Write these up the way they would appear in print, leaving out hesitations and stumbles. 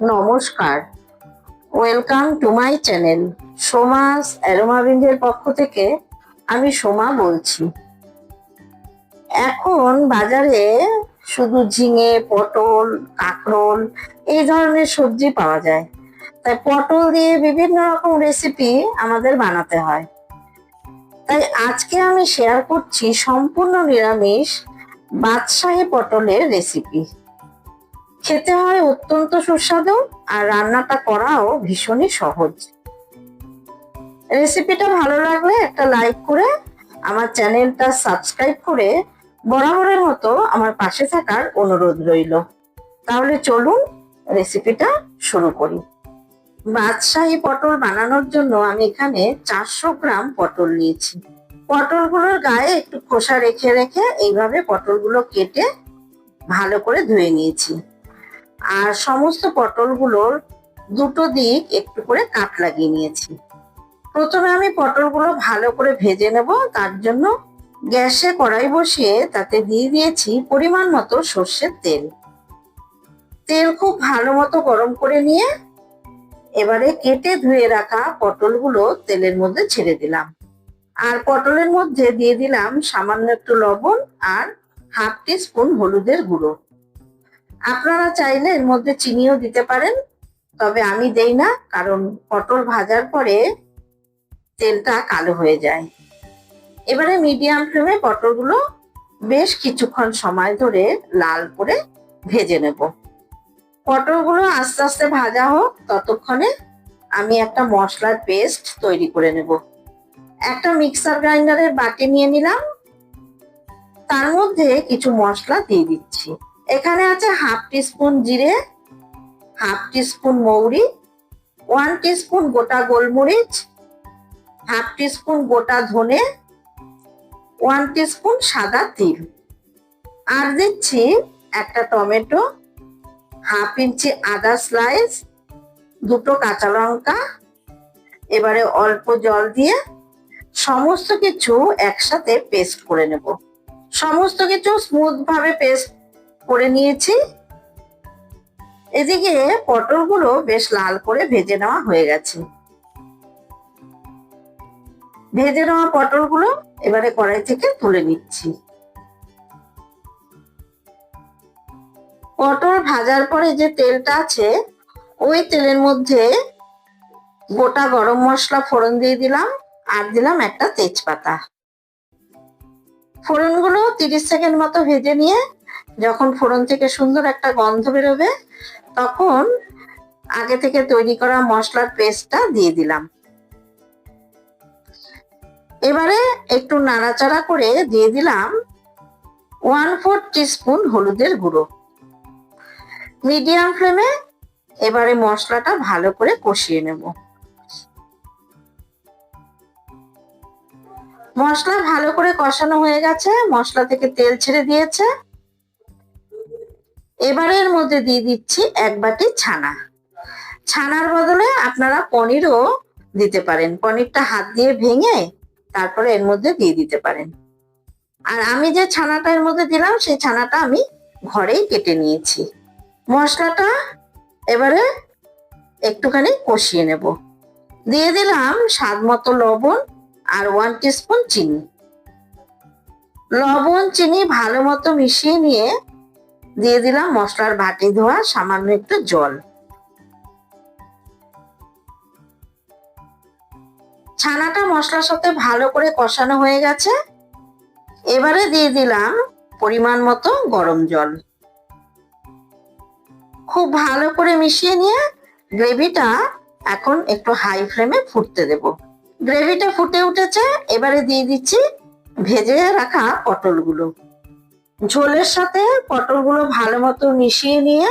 নমস্কার, welcome to my channel. সোমাস অ্যারোমাবিন্ডের পক্ষ থেকে আমি সোমা বলছি। এখন বাজারে শুধু ঝিঙে, পটল, কাঁকরোল এই ধরনের সবজি পাওয়া যায়। তাই পটল দিয়ে বিভিন্ন রকম রেসিপি আমাদের বানাতে হয়। তাই আজকে আমি শেয়ার করছি সম্পূর্ণ নিরামিষ বাদশাহী পটলের রেসিপি। খেতে হয় অত্যন্ত সুস্বাদু আর রান্নাটা করাও ভীষণই সহজ। রেসিপিটা ভালো লাগলে একটা লাইক করে আমার চ্যানেলটা সাবস্ক্রাইব করে বরাবরের মতো আমার পাশে থাকার অনুরোধ রইল। তাহলে চলুন রেসিপিটা শুরু করি। বাদশাহী পটল বানানোর জন্য আমি এখানে 400 গ্রাম পটল নিয়েছি। পটলগুলোর গায়ে একটু খোসা রেখে রেখে এইভাবে পটলগুলো কেটে ভালো করে ধুয়ে নিয়েছি। আর সমস্ত পটলগুলোর দুটো দিক একটু করে কাট লাগিয়ে নিয়েছি। প্রথমে আমি পটলগুলো ভালো করে ভেজে নেব। তার জন্য গ্যাসে কড়াই বসিয়ে তাতে দিয়ে দিয়েছি পরিমাণ মতো সর্ষের তেল। তেল খুব ভালো মতো গরম করে নিয়ে এবারে কেটে ধুয়ে রাখা পটলগুলো তেলের মধ্যে ছেড়ে দিলাম। আর পটলের মধ্যে দিয়ে দিলাম সামান্য একটু লবণ আর হাফ টিস্পুন হলুদের গুঁড়ো। আপনারা চাইলে এর মধ্যে চিনিও দিতে পারেন, তবে আমি দেই না, কারণ পটল ভাজার পরে তেলটা কালো হয়ে যায়। এবারে মিডিয়াম ফ্লেমে পটলগুলো বেশ কিছুক্ষণ সময় ধরে লাল করে ভেজে নেব। পটলগুলো আস্তে আস্তে ভাজা হোক, ততক্ষণে আমি একটা মশলার পেস্ট তৈরি করে নেব। একটা মিক্সার গ্রাইন্ডারের বাটি নিয়ে নিলাম, তার মধ্যে কিছু মশলা দিয়ে দিচ্ছি। এখানে আছে হাফ টিস্পুন জিরে, হাফ টিস্পুন মৌরি, 1 টিস্পুন গোটা গোলমরিচ, হাফ টিস্পুন গোটা ধনে, 1 টিস্পুন সাদা তিল, আর দিচ্ছি একটা টমেটো, হাফ ইঞ্চি আদা স্লাইস, দুটো কাঁচা লঙ্কা। এবারে অল্প জল দিয়ে সমস্ত কিছু একসাথে পেস্ট করে নেব। সমস্ত কিছু স্মুথ ভাবে পেস্ট করে নিয়েছি। এদিকে পটলগুলো বেশ লাল করে ভেজে নেওয়া হয়ে গেছে। ভেজে নেওয়া পটলগুলো এবারে কড়াই থেকে তুলে নিচ্ছি। পটল ভাজার পরে যে তেলটা আছে ওই তেলের মধ্যে গোটা গরম মশলা ফোড়ন দিয়ে দিলাম, আর দিলাম একটা তেজপাতা। ফোড়নগুলো 30 সেকেন্ড মতো ভেজে নিয়ে যখন ফোড়ন থেকে সুন্দর একটা গন্ধ বেরোবে, তখন আগে থেকে তৈরি করা মশলার পেস্টটা দিয়ে দিলাম। এবারে একটু নাড়াচাড়া করে দিয়ে দিলাম 1/4 টিস্পুন হলুদের গুঁড়ো। মিডিয়াম ফ্লেমে এবারে মশলাটা ভালো করে কষিয়ে নেব। মশলা ভালো করে কষানো হয়ে গেছে, মশলা থেকে তেল ছেড়ে দিয়েছে। এবারে এর মধ্যে দিয়ে দিচ্ছি 1 বাটি ছানা। ছানার বদলে আপনারা পনিরও দিতে পারেন। পনিরটা হাত দিয়ে ভেঙে তারপরে এর মধ্যে দিয়ে দিতে পারেন। আর আমি যে ছানাটা এর মধ্যে দিলাম সেই ছানাটা আমি ঘরেই কেটে নিয়েছি। মশলাটা এবারে একটুখানি কষিয়ে নেব। দিয়ে দিলাম স্বাদ মতো লবণ আর 1 টিস্পুন চিনি। লবণ চিনি ভালো মতো মিশিয়ে নিয়ে দিয়ে দিলাম মশলার বাটি ধোয়া সামান্য একটু জল। ছানাটা মশলার সাথে ভালো করে কষানো হয়ে গেছে। এবারে দিয়ে দিলাম পরিমাণ মতো গরম জল। খুব ভালো করে মিশিয়ে নিয়ে গ্রেভিটা এখন একটু হাই ফ্লেমে ফুটতে দেব। গ্রেভিটা ফুটে উঠেছে, এবারে দিয়ে দিচ্ছি ভেজে রাখা পটলগুলো। ঝোলের সাথে পটলগুলো ভালো মতো মিশিয়ে নিয়ে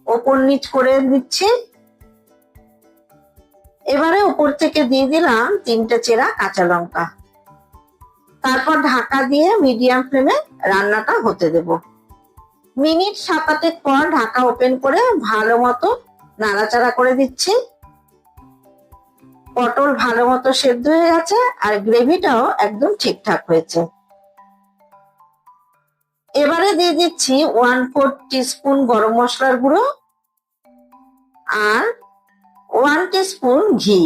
ওপর নিচ করে দিচ্ছি। এবারে উপর থেকে দিয়ে দিলাম 3টে চেরা কাঁচা লঙ্কা। তারপর ঢাকা দিয়ে মিডিয়াম ফ্লেমে রান্নাটা হতে দেব। মিনিট 7-8 পর ঢাকা ওপেন করে ভালো মতো নাড়াচাড়া করে দিচ্ছি। পটল ভালো মতো সেদ্ধ হয়ে গেছে আর গ্রেভিটাও একদম ঠিকঠাক হয়েছে। এবারে দিয়ে দিচ্ছি 1/4 টিস্পুন গরম মশলার গুঁড়ো, আর 1 টিস্পুন ঘি।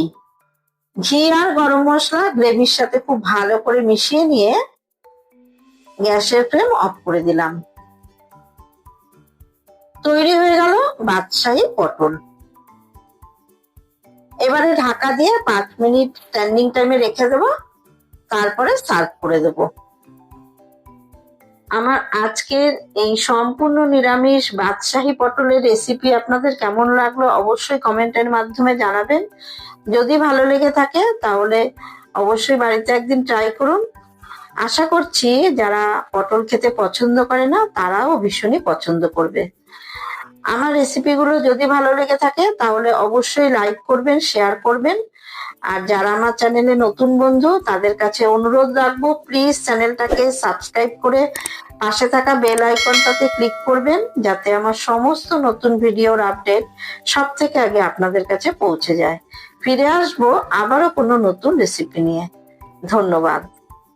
ঘি আর গরম মশলা গ্রেভির সাথে খুব ভালো করে মিশিয়ে নিয়ে গ্যাসের ফ্লেম অফ করে দিলাম। তৈরি হয়ে গেল বাদশাহী পটল। এবারে ঢাকা দিয়ে 5 মিনিট স্ট্যান্ডিং টাইমে রেখে দেবো, তারপরে সার্ভ করে দেব। আমার আজকের এই সম্পূর্ণ নিরামিষ বাদশাহী পটলের রেসিপি আপনাদের কেমন লাগলো অবশ্যই কমেন্টের মাধ্যমে জানাবেন। যদি ভালো লেগে থাকে তাহলে অবশ্যই বাড়িতে একদিন ট্রাই করুন। আশা করছি যারা পটল খেতে পছন্দ করে না তারাও ভীষণই পছন্দ করবে। আমার রেসিপিগুলো যদি ভালো লেগে থাকে তাহলে অবশ্যই লাইক করবেন, শেয়ার করবেন। আর যারা আমার চ্যানেলে নতুন বন্ধু তাদের কাছে অনুরোধ রাখবো, প্লিজ চ্যানেলটাকে সাবস্ক্রাইব করে পাশে থাকা বেল আইকনটাতে ক্লিক করবেন, যাতে আমার সমস্ত নতুন ভিডিওর আপডেট সব থেকে আগে আপনাদের কাছে পৌঁছে যায়। ফিরে আসবো আবারও কোনো নতুন রেসিপি নিয়ে। ধন্যবাদ।